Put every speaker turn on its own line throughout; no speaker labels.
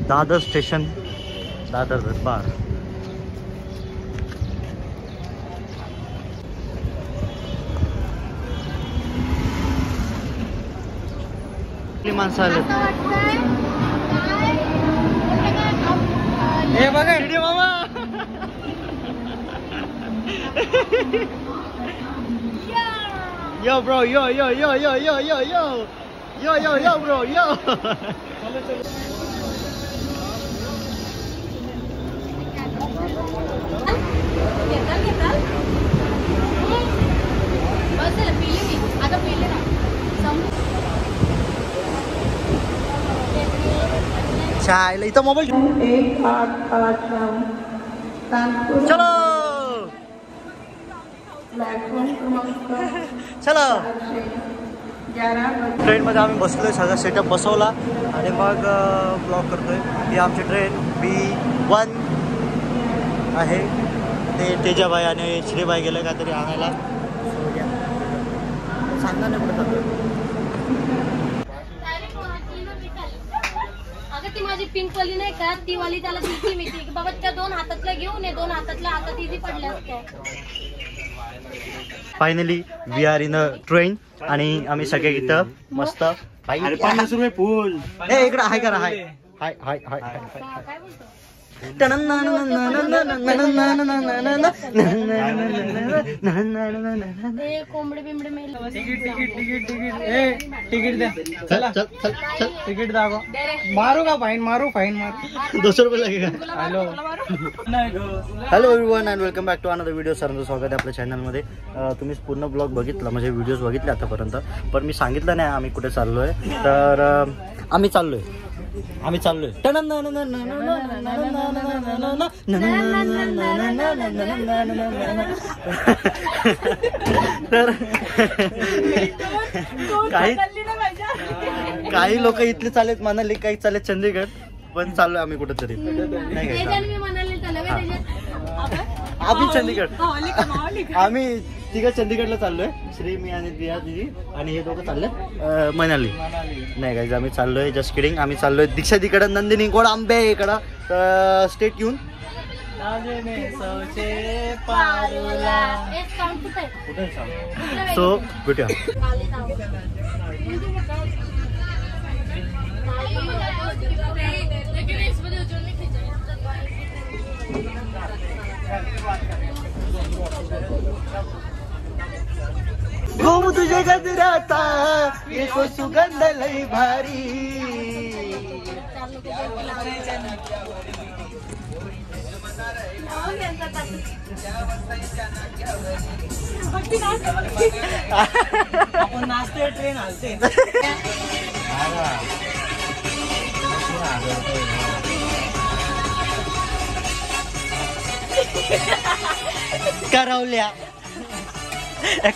Dadar station, Dadar दरबार. माणसं आले. हे बघा हिडी मामा. Yo bro, yo yo yo yo yo yo yo yo yo yo bro yo. चायला इथं मोबाईल. 188 चलो चला. ट्रेनमध्ये आम्ही बसलोय, सगळा सेटअप बसवला आणि मग ब्लॉग करतोय. ही आमची ट्रेन B1 आहे. ते तेजाबाई आणि श्रीबाई गेले काहीतरी आणायला. सांगा नाही कुठे जातोय.
ती माझी पिंक वाली नाही का, ती वाली त्याला दिसली मी की बाबा त्या 2 हातातल्या घेऊन ये, 2 हातातल्या हातात इझी पडल्या असत्या.
Finally we are in a train आणि आम्ही सगळे इथं मस्त. 50 रुपये फुल. इकडं हाय करा. हाय हाय हाय हाय हाय.
कोंबडे बिंबडे मेल.
तिकीट द्या. चला तिकीट दाखव. मारू का फाईन? मारू फाईन मारू.
200 रुपये लागेल. Hello everyone and welcome back to another video. सरांचं स्वागत आहे आपल्या चॅनलमध्ये. तुम्ही पूर्ण ब्लॉग बघितला, म्हणजे व्हिडिओज बघितले आतापर्यंत, पण मी सांगितलं नाही आम्ही कुठे चाललोय. तर आम्ही चाललोय तर काही लोक इथले चालेत मनाली, काही चालेत चंदीगड, पण चाललोय आम्ही कुठेतरी. आम्ही चंदीगड, आम्ही तिघं चंदीगडला चाललोय. श्री, मी आणि दिया दिदी आणि हे दोघं चालले मनाली. नाही गाईज, आम्ही चाललोय जस्ट किडिंग. आम्ही चाललोय दीक्षा तिकडं, नंदिनी गोड आंबे इकडं. तर स्टेट येऊन सो भेटूया. घूम तुझे गजराता येतो सुगंध लई भारी.
आपण नाचते, ट्रेन हलते.
करवल्या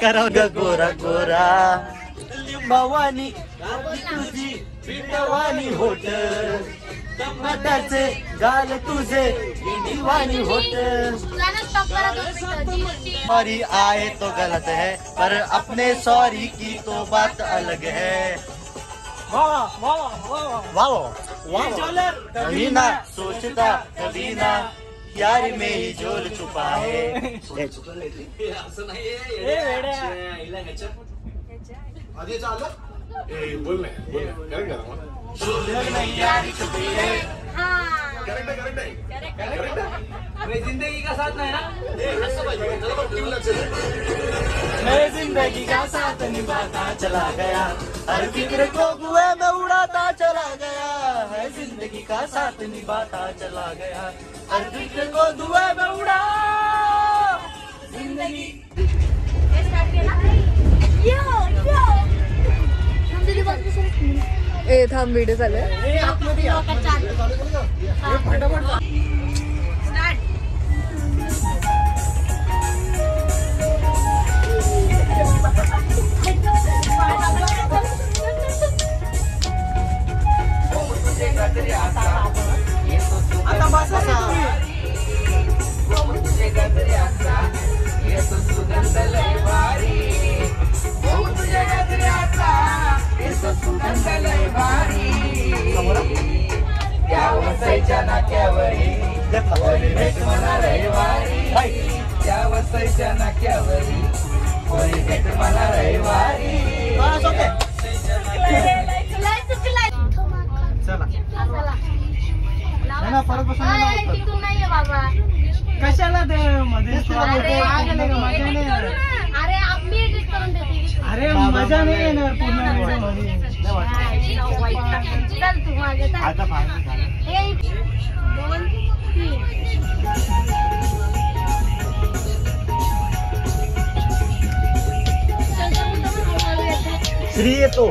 करवल्या गोरा गोरा लिंबावानी तुझी बिंडवानी होट, टमाटाचे गाल तुझे बिंडवानी होट. सॉरी आए तो गलत है पर अपने सॉरी की तो बात अलग है.
वाह वाह वाह वाह.
कभी ना सोचता कभी ना यार में ही जोल छुपा है.
जिंदगी का साथ नहीं ना, मैं जिंदगी का साथ निभाता चला गया,
हर फिक्र को कुएं में उड़ाता चला गया है. जिंदगी का साथ निभाता चला गया, हर फिक्र को धुएं में उड़ा जिंदगी.
ए थांब, व्हिडिओ चालू आहे.
आता बसा
नाक्यावरी कोणी भेट मला रविवारी त्या वसईच्या नाक्यावरी कोणी भेट मला रविवारी
चला परत बसून
तिथून नाहीये बाबा.
कशाला ते मध्ये
अरे मी एडिट करून देते.
अरे मजा नाही येणार पूर्ण व्हिडिओ मध्ये.
चल तू माझ्या चल.
आता फायनल झालं.
1 2 3
श्री येतो.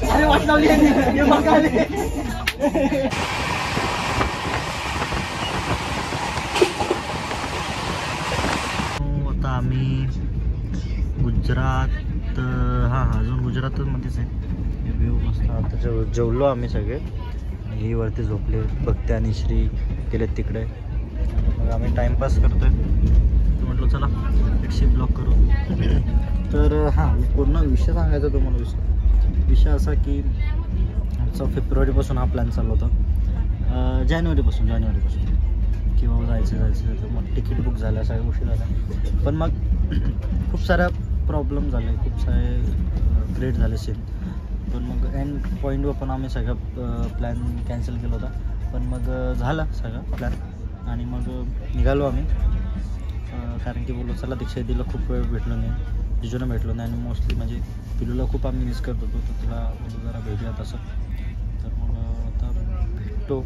अरे वाट लावली हे बघा आले.
आता आम्ही गुजरात अजून गुजरातच मध्येच आहे. व्ह्यू मस्त. आता जेवलो आम्ही सगळे. ही वरती झोपले. भक्ती आणि श्री गेलेत तिकडे. मग आम्ही टाइमपास करतोय. तर म्हटलं चला एकशे ब्लॉक करू. तर पूर्ण विषय सांगायचा तुम्हाला. विषय असा की आमचा फेब्रुवारीपासून हा प्लॅन चालू होता. जानेवारीपासून की बाबा जायचं. तर मग तिकीट बुक झाल्या, सगळ्या गोष्टी झाल्या. पण मग खूप साऱ्या प्रॉब्लेम झाले, खूप सारे क्रिएट झाले सीन. पण मग एंड पॉईंटवर पण आम्ही सगळा प्लॅन कॅन्सल केला होता. पण मग झाला सगळा प्लॅन आणि मग निघालो आम्ही. कारण की बोललो चला दीक्षा दिला खूप वेळ भेटलो नाही, जिजूला भेटलो नाही आणि मोस्टली म्हणजे पिलूला खूप आम्ही मिस करत होतो. तर तिला बोललो जरा भेटूया तसं. तर मग आता भेटतो,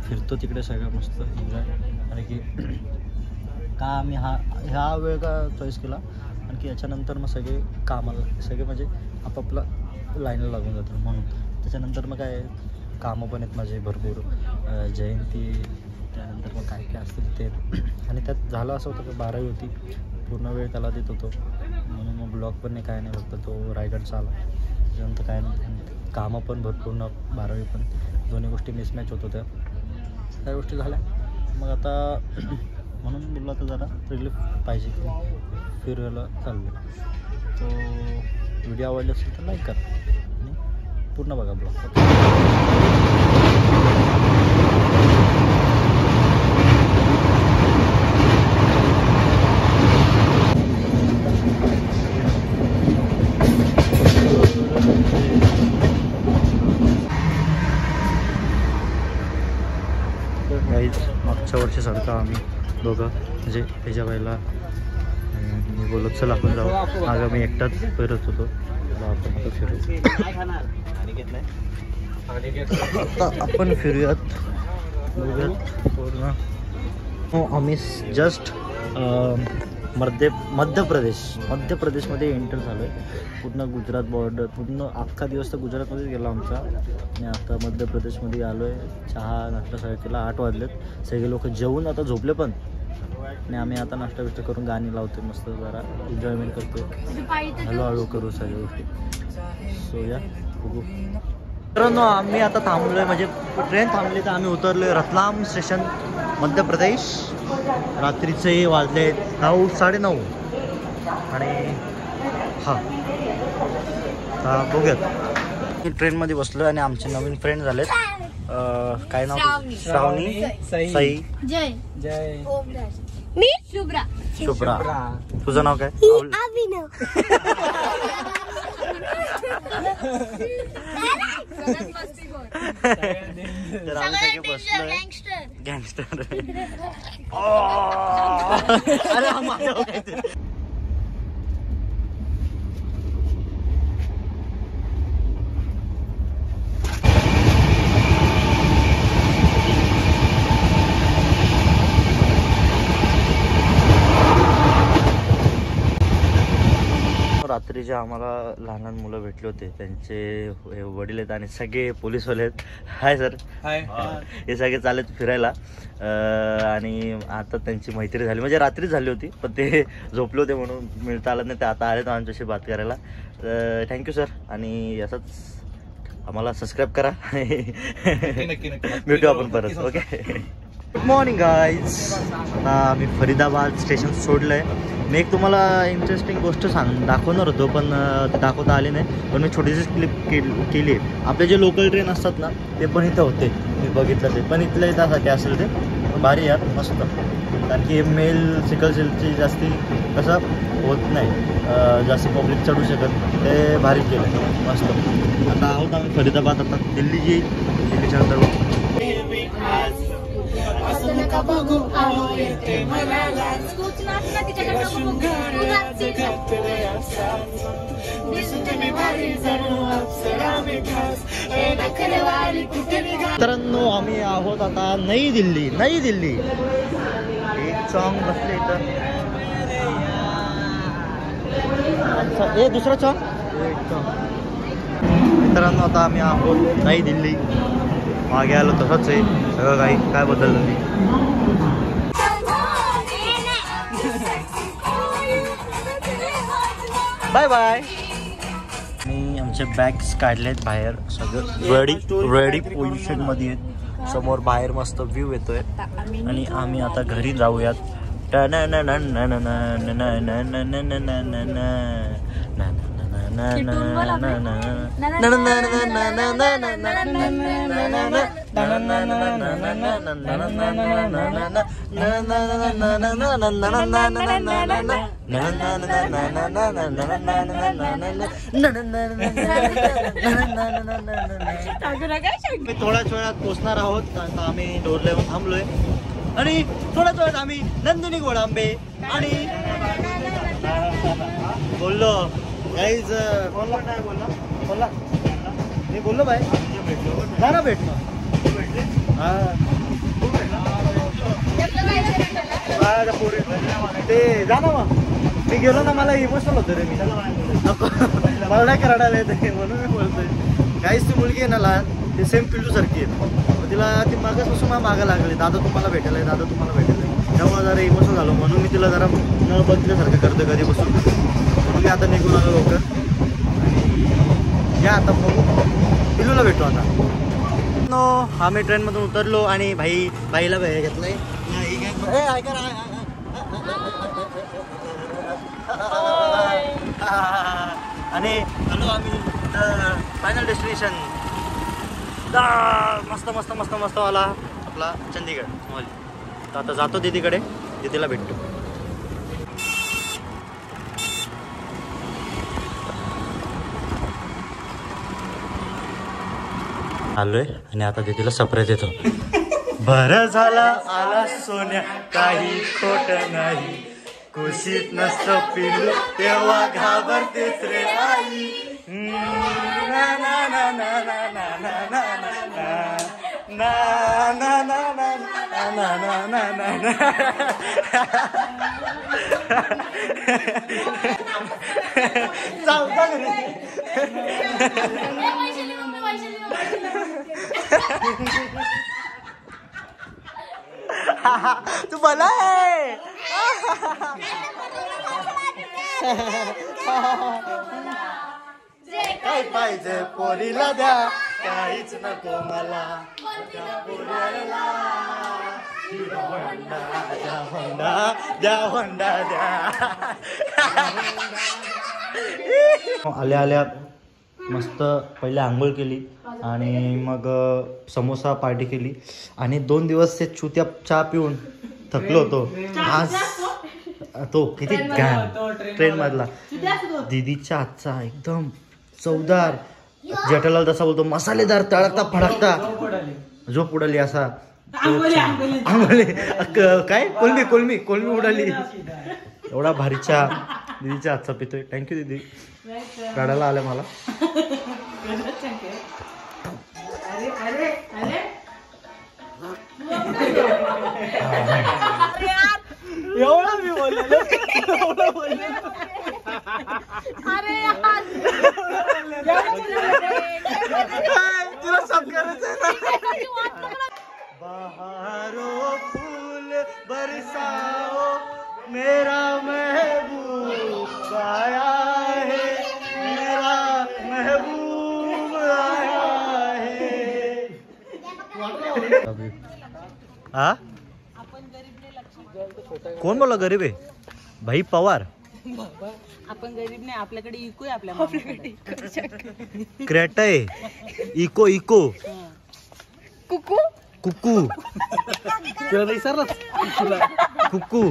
फिरतो तिकडे सगळं मस्त एन्जॉय. कारण की का आम्ही ह्या वेळ का चॉईस केला कारण की याच्यानंतर मग सगळे कामाला सगळे म्हणजे आपापला लाईनला लागून जातात म्हणून. त्याच्यानंतर मग काय कामं पण आहेत माझे भरपूर, जयंती, त्यानंतर मग काय काय असतील ते. आणि त्यात झालं असं होतं की 12वी होती, पूर्ण वेळ त्याला देत होतो म्हणून मग ब्लॉग पण नाही काय नाही, फक्त तो रायगडचा आला. त्याच्यानंतर काय नाही, कामं पण भरपूर 12वी पण, दोन्ही गोष्टी मिसमॅच होत होत्या. त्या गोष्टी झाल्या. मग आता म्हणून बोललो आता जरा रिलीफ पाहिजे की फिरायला चाललो. तो व्हिडिओ आवडला असेल तर लाईक करा आणि पूर्ण बघा ब्लॉग. काहीच मागच्या वर्षीसारखं आम्ही दोघं म्हणजे त्याच्या बाईला मी बोललो चल आपण जाऊ. मागं मी एकटाच फिरत होतो, आपण आता फिरू. आता आपण फिरूयात, बघूयात पूर्ण. हो आम्ही जस्ट मध्य प्रदेशमध्ये एंटर झालो आहे. पूर्ण गुजरात बॉर्डर, पूर्ण अख्खा दिवस तर गुजरातमध्येच गेला आमचा आणि आता मध्य प्रदेशमध्ये आलो आहे. चहा नाश्ता सगळं केला. 8 वाजलेत. सगळे लोक जेवून आता झोपले पण आणि आम्ही आता नाश्ता बिष्टा करून गाणी लावतो, मस्त जरा एन्जॉयमेंट करतो. हळूहळू करू सगळ्या गोष्टी. सो या बघू. मित्रांनो आम्ही आता थांबलो आहे, म्हणजे ट्रेन थांबली तर आम्ही उतरलो आहे रतलाम स्टेशन, मध्य प्रदेश. रात्रीचे वाजले 9, 9:30 आणि बघूयात. मी ट्रेनमध्ये बसलो आणि आमचे नवीन फ्रेंड झालेत. काय नाव? श्रावणी, साई,
जय,
जय,
मी शुभ्रा.
तुझं नाव काय?
अभिनव.
तर आम्ही सगळे बसलोय. गँगस्टर. अरे रात्री जे आम्हाला लहान लहान मुलं भेटले होते त्यांचे वडील आहेत आणि सगळे पोलीसवाले आहेत. Hi sir.
हाय.
हे सगळे चालत फिरायला आणि आता त्यांची मैत्री झाली म्हणजे रात्रीच झाली होती पण ते झोपले होते म्हणून मिळता आलं नाही. ते आता आले तर आमच्याशी बात करायला. थँक्यू सर आणि असंच आम्हाला सबस्क्राईब करा. भेटू आपण परत. ओके. Good morning guys. आता आम्ही फरीदाबाद स्टेशन सोडलं आहे. मी एक तुम्हाला इंटरेस्टिंग गोष्ट दाखवणार होतो पण ते दाखवता आली नाही पण मी छोटीशी क्लिप केली आहे. आपले जे लोकल ट्रेन असतात ना ते पण इथं होते. मी बघितलं ते पण इथल्या इथं असेल ते भारी यार मस्त. कारण की मेल सिकलसेलची जास्ती कसं होत नाही जास्त पब्लिक चढू शकत ते भारी केलं मस्त. आता आहोत आम्ही फरीदाबाद. आता दिल्ली येईल. दिल्लीच्या नंतर मित्रांनो आम्ही आहोत आता नई दिल्ली. नई दिल्ली. एक सॉन्ग बसले इथं. हे दुसरं सॉन्ग. मित्रांनो आता आम्ही आहोत नई दिल्ली. मागे आलो तसंच आहे सगळं काही. काय बदललं नाही. Bye bye. मी आमचे बॅग्स काढलेत बाहेर. सगळं रेडी पोझिशनमध्ये आहेत. समोर बाहेर मस्त व्ह्यू येतोय आणि आम्ही आता घरी जाऊयात. थोड्याच वेळात पोचणार आहोत. आता आम्ही डोरला येऊन थांबलोय आणि थोड्याच वेळात आम्ही नंदिनी गोडांबे आणि बोललो गाईज. बोलला काय बोलला बोलला मी बोललो बाय जा ना भेट मग. ते जा ना मग. मी गेलो ना मला इमोशनल होतं रे. मी मला नाही करायला येते म्हणून मी बोलतोय. काहीच ती मुलगी आहे ना लहान ते सेम पिल्लू सारखी आहे. तिला ती मागासपासून मला मागं लागली दादा तुम्हाला भेटायला आहे दादा तुम्हाला भेटायला आहे. त्यामुळे जरा इमोशनल झालो म्हणून मी तिला जरा न बघल्यासारखं करतो कधी बसून. म्हणून मी आता निघून आलो लवकर आणि या आता बघू पिल्लूला भेटतो आता. नो आम्ही ट्रेनमधून उतरलो आणि भाईला भेट घेतलाय. आणि आलो आम्ही फायनल डेस्टिनेशन मस्त मस्त मस्त मस्त वाला आपला चंदीगड. तर आता जातो दीदीकडे. दीदीला भेटतो. आलोय आणि आता दीदीला सरप्राईज देतो. बरं झाला आला सोन्या काही खोट नाही. खुशीत नसतं पिल्लू तेव्हा घाबरतेच रे आई. ना ना ना ना ना ना ना ना ना ना ना ना ना ना ना ना. चालता घरी. तू बोला काय पाहिजे पोरीला द्या काहीच नको मला. आल्या आल्या मस्त पहिले आंघोळ केली आणि मग समोसा पार्टी केली आणि 2 दिवस ते चुत्या चहा पिऊन थकलो होतो. आज तो किती ट्रेन मधला दीदीच्या हातचा एकदम चवदार जेठालाल जसा बोलतो मसालेदार तळकता फडकता झोप उडाली असा. काय कोलमी कोलमी कोलमी उडाली. एवढा भारी चहा दीदीच्या हातचा पितोय. थँक्यू दीदी. काढायला आलं मला. एवढा मी बोललेलो. हा कोण बोला गरीब आहे भाई पवार
आपण गरीब नाही आपल्याकडे इको आहे आपल्याकडे
क्रेटा आहे इको इको
कुकू
कुकू
विसरलं
कुकू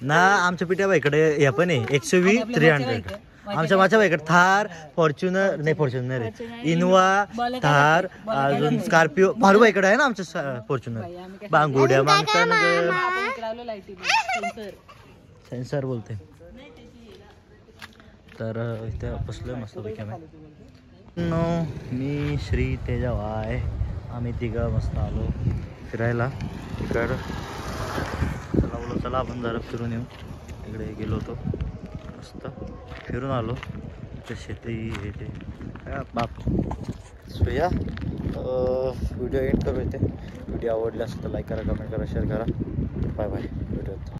ना आमच्या पिठ्या इकडे हे पण आहे 120 300 आमच्या माझ्या बाईकडे थार फॉर्च्युनर नाही फॉर्च्युनर इनोवा थार अजून स्कॉर्पिओ फारू इकडे आहे ना आमच्या फॉर्च्युनर बांगुड्या मागताना सेन्सर बोलते तर इथे बसलोय मस्तपैकी आम्ही मी श्री तेजावाय आम्ही तिघं मस्त आलो फिरायला इकडं चला बोला चला आपण जरा फिरून येऊ इकडे गेलो होतो मस्त फिरून आलो इथे शेती हे ते बाप सो या व्हिडिओ एंड करू इथे व्हिडिओ आवडला असेल तर लाईक करा कमेंट करा शेअर करा बाय बाय व्हिडिओ